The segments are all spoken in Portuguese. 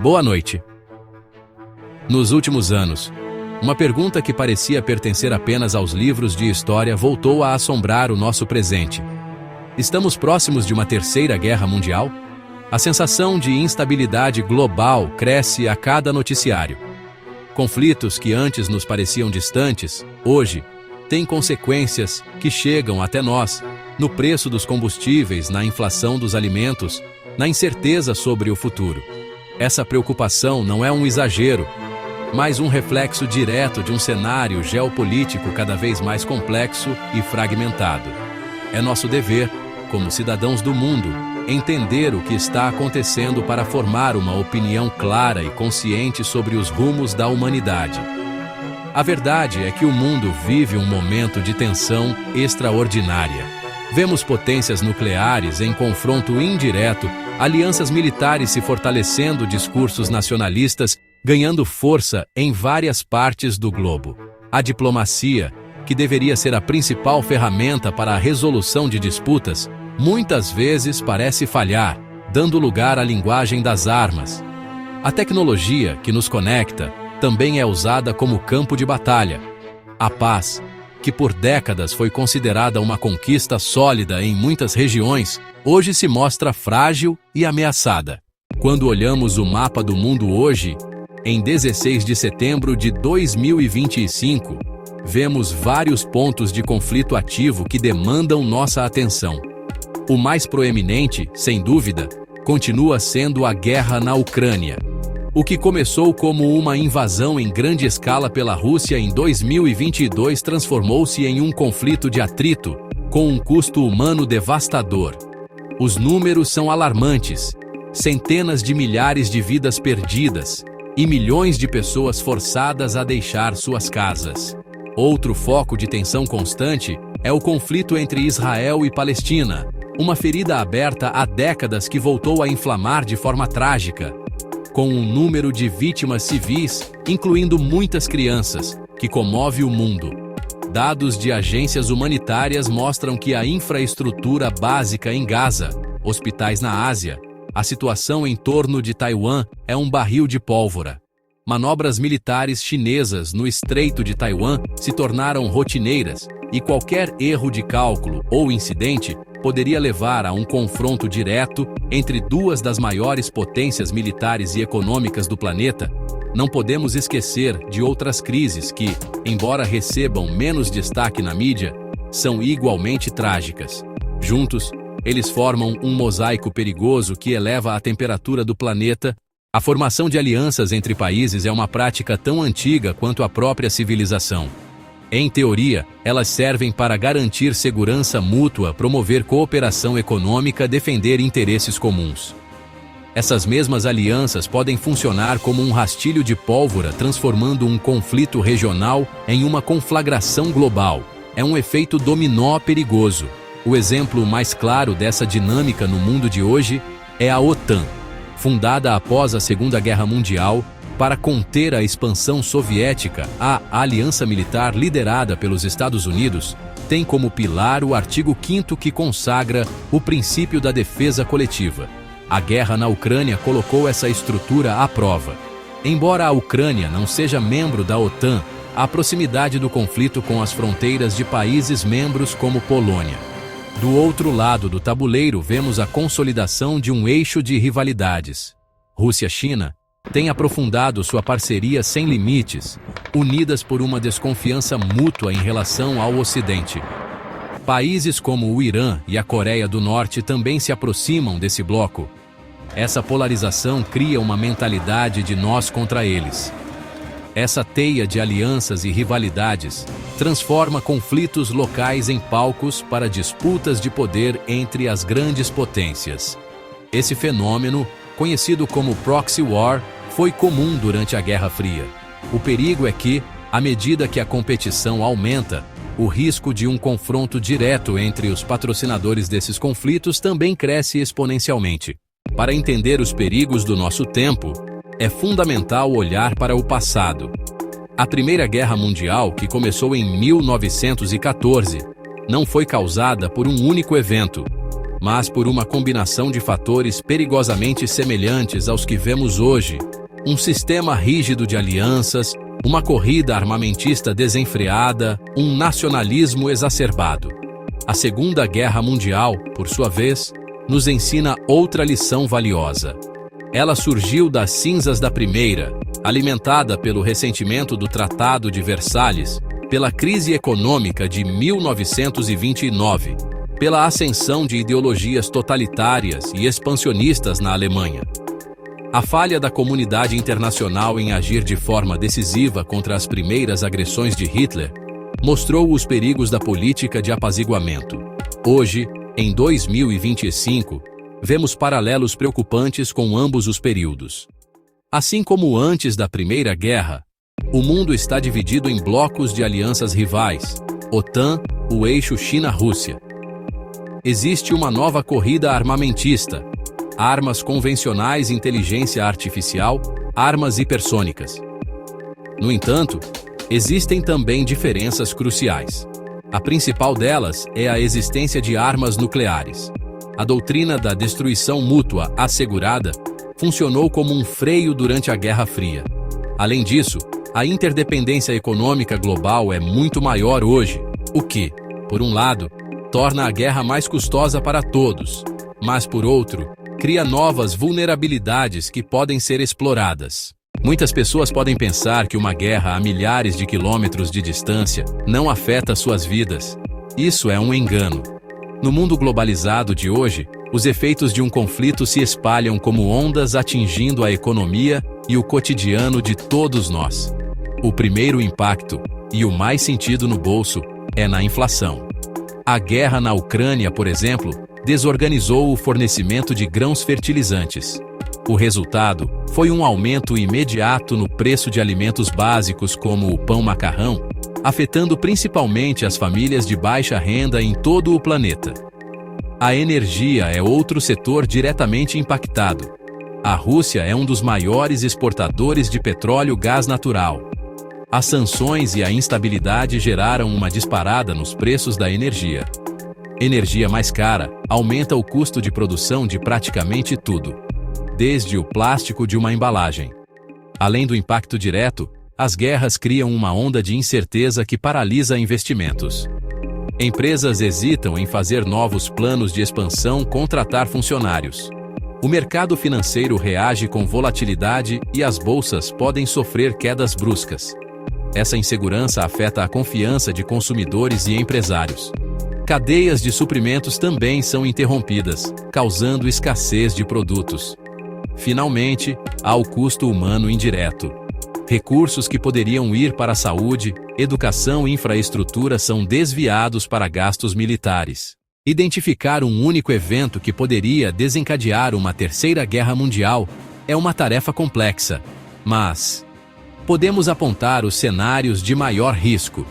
Boa noite. Nos últimos anos, uma pergunta que parecia pertencer apenas aos livros de história voltou a assombrar o nosso presente. Estamos próximos de uma terceira guerra mundial? A sensação de instabilidade global cresce a cada noticiário. Conflitos que antes nos pareciam distantes, hoje, têm consequências que chegam até nós, no preço dos combustíveis, na inflação dos alimentos, na incerteza sobre o futuro. Essa preocupação não é um exagero, mas um reflexo direto de um cenário geopolítico cada vez mais complexo e fragmentado. É nosso dever, como cidadãos do mundo, entender o que está acontecendo para formar uma opinião clara e consciente sobre os rumos da humanidade. A verdade é que o mundo vive um momento de tensão extraordinária. Vemos potências nucleares em confronto indireto, alianças militares se fortalecendo, discursos nacionalistas ganhando força em várias partes do globo. A diplomacia, que deveria ser a principal ferramenta para a resolução de disputas, muitas vezes parece falhar, dando lugar à linguagem das armas. A tecnologia, que nos conecta, também é usada como campo de batalha. A paz, que por décadas foi considerada uma conquista sólida em muitas regiões, hoje se mostra frágil e ameaçada. Quando olhamos o mapa do mundo hoje, em 16 de setembro de 2025, vemos vários pontos de conflito ativo que demandam nossa atenção. O mais proeminente, sem dúvida, continua sendo a guerra na Ucrânia. O que começou como uma invasão em grande escala pela Rússia em 2022 transformou-se em um conflito de atrito, com um custo humano devastador. Os números são alarmantes: centenas de milhares de vidas perdidas e milhões de pessoas forçadas a deixar suas casas. Outro foco de tensão constante é o conflito entre Israel e Palestina, uma ferida aberta há décadas que voltou a inflamar de forma trágica, com um número de vítimas civis, incluindo muitas crianças, que comove o mundo. Dados de agências humanitárias mostram que a infraestrutura básica em Gaza, hospitais na Ásia, a situação em torno de Taiwan é um barril de pólvora. Manobras militares chinesas no Estreito de Taiwan se tornaram rotineiras, e qualquer erro de cálculo ou incidente poderia levar a um confronto direto entre duas das maiores potências militares e econômicas do planeta. Não podemos esquecer de outras crises que, embora recebam menos destaque na mídia, são igualmente trágicas. Juntos, eles formam um mosaico perigoso que eleva a temperatura do planeta. A formação de alianças entre países é uma prática tão antiga quanto a própria civilização. Em teoria, elas servem para garantir segurança mútua, promover cooperação econômica, defender interesses comuns. Essas mesmas alianças podem funcionar como um rastilho de pólvora, transformando um conflito regional em uma conflagração global. É um efeito dominó perigoso. O exemplo mais claro dessa dinâmica no mundo de hoje é a OTAN, fundada após a Segunda Guerra Mundial, para conter a expansão soviética. A aliança militar liderada pelos Estados Unidos tem como pilar o artigo 5º que consagra o princípio da defesa coletiva. A guerra na Ucrânia colocou essa estrutura à prova. Embora a Ucrânia não seja membro da OTAN, há proximidade do conflito com as fronteiras de países membros como Polônia. Do outro lado do tabuleiro, vemos a consolidação de um eixo de rivalidades. Rússia-China têm aprofundado sua parceria sem limites, unidas por uma desconfiança mútua em relação ao Ocidente. Países como o Irã e a Coreia do Norte também se aproximam desse bloco. Essa polarização cria uma mentalidade de nós contra eles. Essa teia de alianças e rivalidades transforma conflitos locais em palcos para disputas de poder entre as grandes potências. Esse fenômeno, conhecido como proxy war, foi comum durante a Guerra Fria. O perigo é que, à medida que a competição aumenta, o risco de um confronto direto entre os patrocinadores desses conflitos também cresce exponencialmente. Para entender os perigos do nosso tempo, é fundamental olhar para o passado. A Primeira Guerra Mundial, que começou em 1914, não foi causada por um único evento. mas por uma combinação de fatores perigosamente semelhantes aos que vemos hoje: um sistema rígido de alianças, uma corrida armamentista desenfreada, um nacionalismo exacerbado. A Segunda Guerra Mundial, por sua vez, nos ensina outra lição valiosa. Ela surgiu das cinzas da Primeira, alimentada pelo ressentimento do Tratado de Versalhes, pela crise econômica de 1929, pela ascensão de ideologias totalitárias e expansionistas na Alemanha. A falha da comunidade internacional em agir de forma decisiva contra as primeiras agressões de Hitler mostrou os perigos da política de apaziguamento. Hoje, em 2025, vemos paralelos preocupantes com ambos os períodos. Assim como antes da Primeira Guerra, o mundo está dividido em blocos de alianças rivais: OTAN, o eixo China-Rússia. Existe uma nova corrida armamentista: armas convencionais, inteligência artificial, armas hipersônicas. No entanto, existem também diferenças cruciais. A principal delas é a existência de armas nucleares. A doutrina da destruição mútua assegurada funcionou como um freio durante a Guerra Fria. Além disso, a interdependência econômica global é muito maior hoje, o que, por um lado, torna a guerra mais custosa para todos, mas, por outro, cria novas vulnerabilidades que podem ser exploradas. Muitas pessoas podem pensar que uma guerra a milhares de quilômetros de distância não afeta suas vidas. Isso é um engano. No mundo globalizado de hoje, os efeitos de um conflito se espalham como ondas, atingindo a economia e o cotidiano de todos nós. O primeiro impacto, e o mais sentido no bolso, é na inflação. A guerra na Ucrânia, por exemplo, desorganizou o fornecimento de grãos fertilizantes. O resultado foi um aumento imediato no preço de alimentos básicos como o pão-macarrão, afetando principalmente as famílias de baixa renda em todo o planeta. A energia é outro setor diretamente impactado. A Rússia é um dos maiores exportadores de petróleo e gás natural. As sanções e a instabilidade geraram uma disparada nos preços da energia. Energia mais cara aumenta o custo de produção de praticamente tudo, desde o plástico de uma embalagem. Além do impacto direto, as guerras criam uma onda de incerteza que paralisa investimentos. Empresas hesitam em fazer novos planos de expansão, contratar funcionários. O mercado financeiro reage com volatilidade e as bolsas podem sofrer quedas bruscas. Essa insegurança afeta a confiança de consumidores e empresários. Cadeias de suprimentos também são interrompidas, causando escassez de produtos. Finalmente, há o custo humano indireto. Recursos que poderiam ir para a saúde, educação e infraestrutura são desviados para gastos militares. Identificar um único evento que poderia desencadear uma terceira guerra mundial é uma tarefa complexa, mas podemos apontar os cenários de maior risco.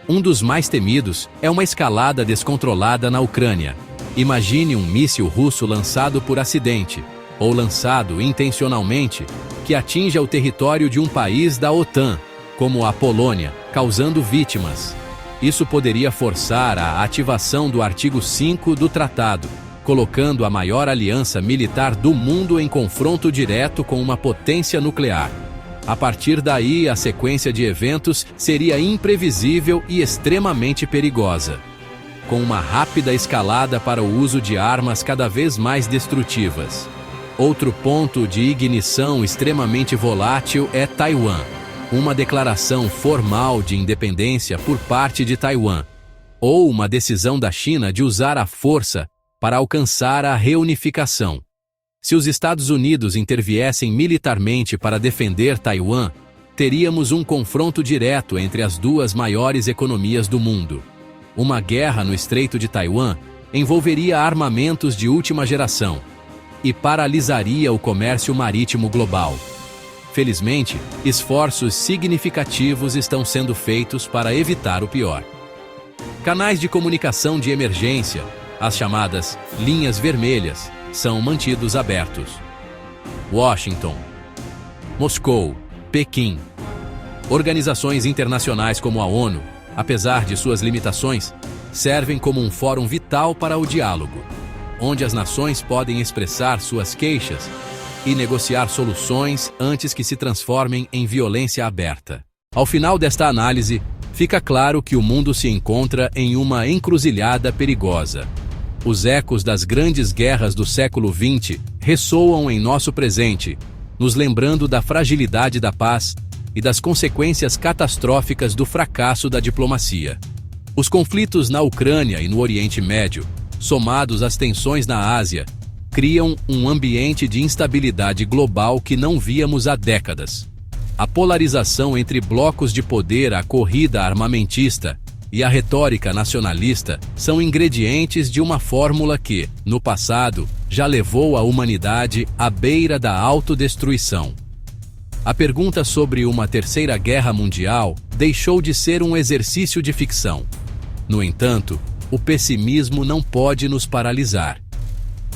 Um dos mais temidos é uma escalada descontrolada na Ucrânia. Imagine um míssil russo lançado por acidente, ou lançado intencionalmente, que atinja o território de um país da OTAN, como a Polônia, causando vítimas. Isso poderia forçar a ativação do artigo 5 do tratado, colocando a maior aliança militar do mundo em confronto direto com uma potência nuclear. A partir daí, a sequência de eventos seria imprevisível e extremamente perigosa, com uma rápida escalada para o uso de armas cada vez mais destrutivas. Outro ponto de ignição extremamente volátil é Taiwan. Uma declaração formal de independência por parte de Taiwan, ou uma decisão da China de usar a força para alcançar a reunificação. Se os Estados Unidos interviessem militarmente para defender Taiwan, teríamos um confronto direto entre as duas maiores economias do mundo. Uma guerra no Estreito de Taiwan envolveria armamentos de última geração e paralisaria o comércio marítimo global. Felizmente, esforços significativos estão sendo feitos para evitar o pior. Canais de comunicação de emergência, as chamadas linhas vermelhas, são mantidos abertos. Washington, Moscou, Pequim. Organizações internacionais como a ONU, apesar de suas limitações, servem como um fórum vital para o diálogo. onde as nações podem expressar suas queixas e negociar soluções antes que se transformem em violência aberta. Ao final desta análise, fica claro que o mundo se encontra em uma encruzilhada perigosa. Os ecos das grandes guerras do século XX ressoam em nosso presente, nos lembrando da fragilidade da paz e das consequências catastróficas do fracasso da diplomacia. Os conflitos na Ucrânia e no Oriente Médio, somados às tensões na Ásia, criam um ambiente de instabilidade global que não víamos há décadas. A polarização entre blocos de poder, a corrida armamentista e a retórica nacionalista são ingredientes de uma fórmula que, no passado, já levou a humanidade à beira da autodestruição. A pergunta sobre uma terceira guerra mundial deixou de ser um exercício de ficção. No entanto, o pessimismo não pode nos paralisar.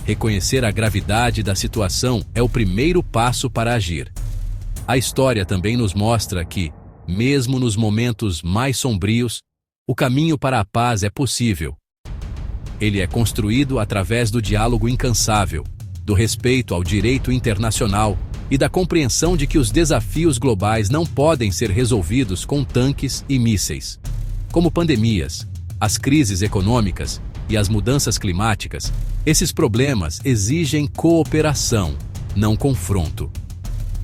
Reconhecer a gravidade da situação é o primeiro passo para agir. A história também nos mostra que, mesmo nos momentos mais sombrios, o caminho para a paz é possível. Ele é construído através do diálogo incansável, do respeito ao direito internacional e da compreensão de que os desafios globais não podem ser resolvidos com tanques e mísseis. Como pandemias, as crises econômicas e as mudanças climáticas, esses problemas exigem cooperação, não confronto.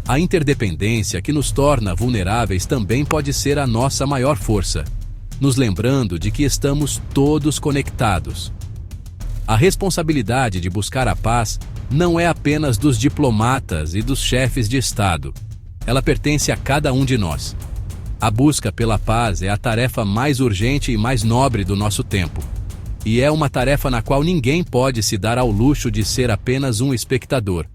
A interdependência que nos torna vulneráveis também pode ser a nossa maior força, nos lembrando de que estamos todos conectados. A responsabilidade de buscar a paz não é apenas dos diplomatas e dos chefes de Estado. Ela pertence a cada um de nós. A busca pela paz é a tarefa mais urgente e mais nobre do nosso tempo. E é uma tarefa na qual ninguém pode se dar ao luxo de ser apenas um espectador.